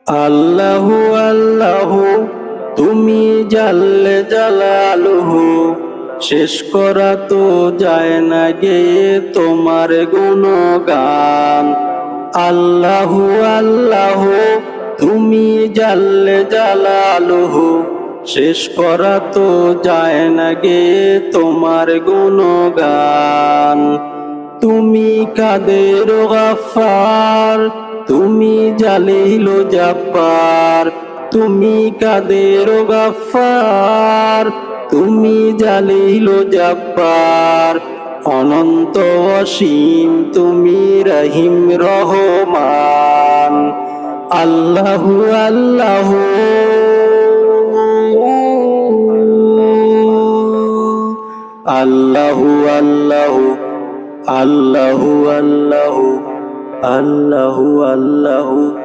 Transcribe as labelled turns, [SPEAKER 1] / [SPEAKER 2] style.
[SPEAKER 1] আল্লাহু আল্লাহু তুমি জাল্লে জালালুহু, শেষ করা তো যায় না গে তোমার গুণগান। আল্লাহু আল্লাহু তুমি জাল্লে জালালুহু, শেষ করা তো যায় না গে তোমার গুণগান। তুমি কাদের গফফার, তুমি জালিল জাব্বার। তুমি কাদের গফফার, তুমি জালিল জাব্বার। অনন্ত অসীম তুমি রহিম রহমান। আল্লাহু আল্লাহু আল্লাহু আল্লাহু আল্লাহু আল্লাহু আল্লাহু আল্লাহু